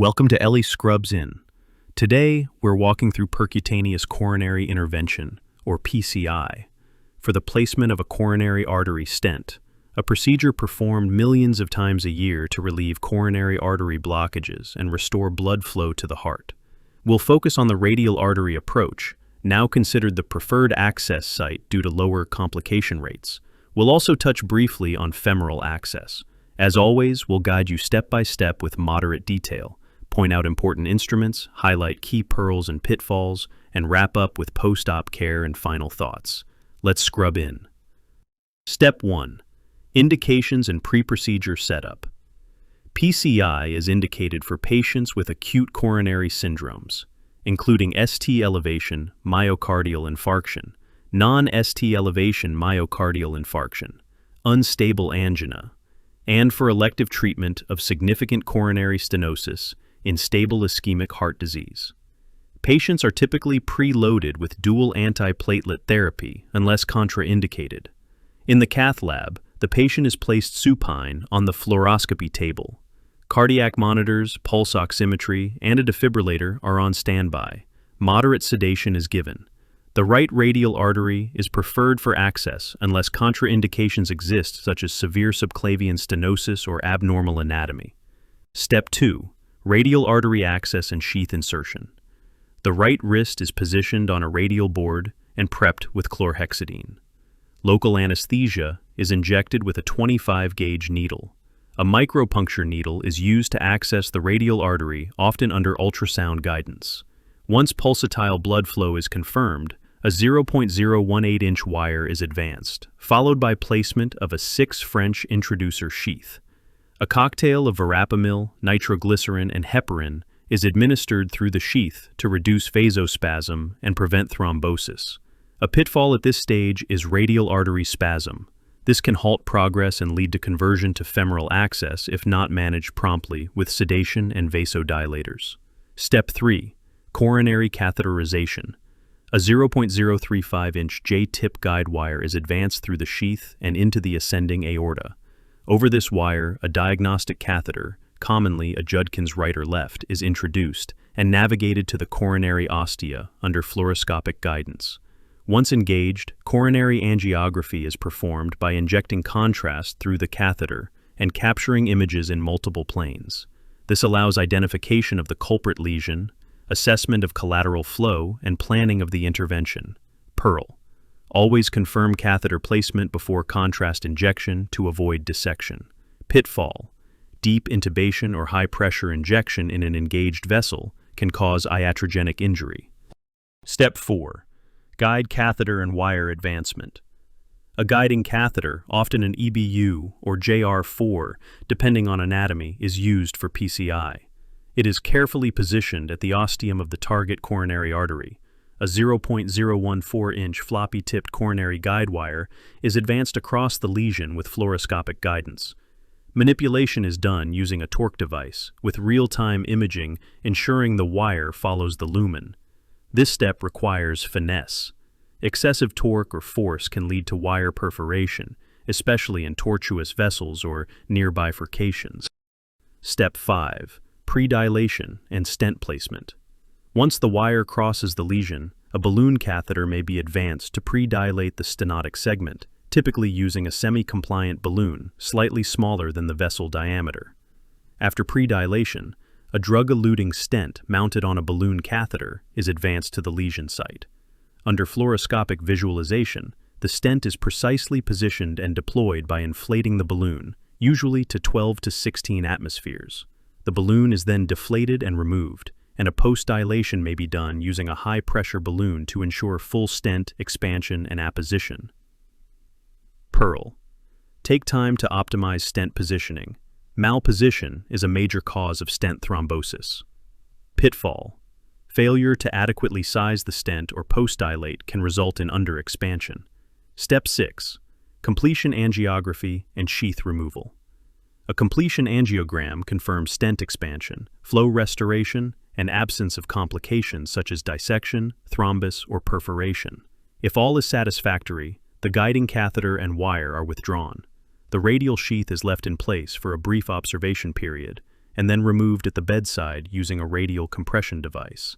Welcome to Ellie Scrubs In. Today, we're walking through percutaneous coronary intervention, or PCI, for the placement of a coronary artery stent, a procedure performed millions of times a year to relieve coronary artery blockages and restore blood flow to the heart. We'll focus on the radial artery approach, now considered the preferred access site due to lower complication rates. We'll also touch briefly on femoral access. As always, we'll guide you step by step with moderate detail, point out important instruments, highlight key pearls and pitfalls, and wrap up with post-op care and final thoughts. Let's scrub in. Step 1. Indications and pre-procedure setup. PCI is indicated for patients with acute coronary syndromes, including ST elevation, myocardial infarction, non-ST elevation myocardial infarction, unstable angina, and for elective treatment of significant coronary stenosis in stable ischemic heart disease. Patients are typically preloaded with dual antiplatelet therapy unless contraindicated. In the cath lab, the patient is placed supine on the fluoroscopy table. Cardiac monitors, pulse oximetry, and a defibrillator are on standby. Moderate sedation is given. The right radial artery is preferred for access unless contraindications exist, such as severe subclavian stenosis or abnormal anatomy. Step 2. Radial artery access and sheath insertion. The right wrist is positioned on a radial board and prepped with chlorhexidine. Local anesthesia is injected with a 25-gauge needle. A micropuncture needle is used to access the radial artery, often under ultrasound guidance. Once pulsatile blood flow is confirmed, a 0.018-inch wire is advanced, followed by placement of a 6 French introducer sheath. A cocktail of verapamil, nitroglycerin, and heparin is administered through the sheath to reduce vasospasm and prevent thrombosis. A pitfall at this stage is radial artery spasm. This can halt progress and lead to conversion to femoral access if not managed promptly with sedation and vasodilators. Step 3. Coronary catheterization. A 0.035-inch J-tip guide wire is advanced through the sheath and into the ascending aorta. Over this wire, a diagnostic catheter, commonly a Judkin's right or left, is introduced and navigated to the coronary ostia under fluoroscopic guidance. Once engaged, coronary angiography is performed by injecting contrast through the catheter and capturing images in multiple planes. This allows identification of the culprit lesion, assessment of collateral flow, and planning of the intervention. Pearl. Always confirm catheter placement before contrast injection to avoid dissection. Pitfall. Deep intubation or high-pressure injection in an engaged vessel can cause iatrogenic injury. Step 4. Guide catheter and wire advancement. A guiding catheter, often an EBU or JR4, depending on anatomy, is used for PCI. It is carefully positioned at the ostium of the target coronary artery. A 0.014-inch floppy-tipped coronary guide wire is advanced across the lesion with fluoroscopic guidance. Manipulation is done using a torque device, with real-time imaging ensuring the wire follows the lumen. This step requires finesse. Excessive torque or force can lead to wire perforation, especially in tortuous vessels or near bifurcations. Step 5. Predilation and stent placement. Once the wire crosses the lesion, a balloon catheter may be advanced to predilate the stenotic segment, typically using a semi-compliant balloon slightly smaller than the vessel diameter. After predilation, a drug-eluting stent mounted on a balloon catheter is advanced to the lesion site. Under fluoroscopic visualization, the stent is precisely positioned and deployed by inflating the balloon, usually to 12 to 16 atmospheres. The balloon is then deflated and removed, and a post-dilation may be done using a high-pressure balloon to ensure full stent expansion and apposition. Pearl. Take time to optimize stent positioning. Malposition is a major cause of stent thrombosis. Pitfall. Failure to adequately size the stent or post-dilate can result in underexpansion. Step 6. Completion angiography and sheath removal. A completion angiogram confirms stent expansion, flow restoration, and absence of complications such as dissection, thrombus, or perforation. If all is satisfactory, the guiding catheter and wire are withdrawn. The radial sheath is left in place for a brief observation period, and then removed at the bedside using a radial compression device.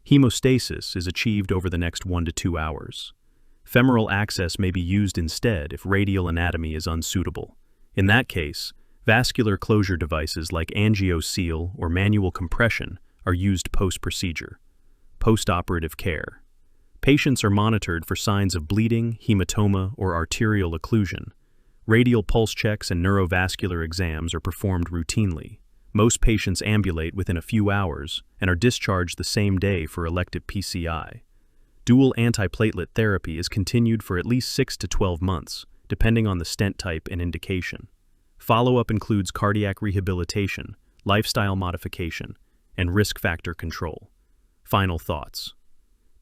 Hemostasis is achieved over the next 1 to 2 hours. Femoral access may be used instead if radial anatomy is unsuitable. In that case, vascular closure devices like angioseal or manual compression are used post-procedure. Post-operative care. Patients are monitored for signs of bleeding, hematoma, or arterial occlusion. Radial pulse checks and neurovascular exams are performed routinely. Most patients ambulate within a few hours and are discharged the same day for elective PCI. Dual antiplatelet therapy is continued for at least 6 to 12 months, depending on the stent type and indication. Follow-up includes cardiac rehabilitation, lifestyle modification, and risk factor control. Final thoughts.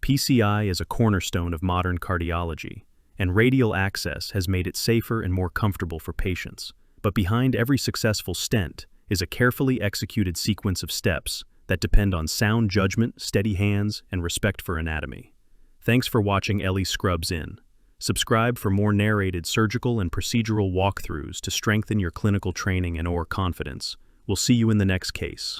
PCI is a cornerstone of modern cardiology, and radial access has made it safer and more comfortable for patients. But behind every successful stent is a carefully executed sequence of steps that depend on sound judgment, steady hands, and respect for anatomy. Thanks for watching Ellie Scrubs In. Subscribe for more narrated surgical and procedural walkthroughs to strengthen your clinical training and/or confidence. We'll see you in the next case.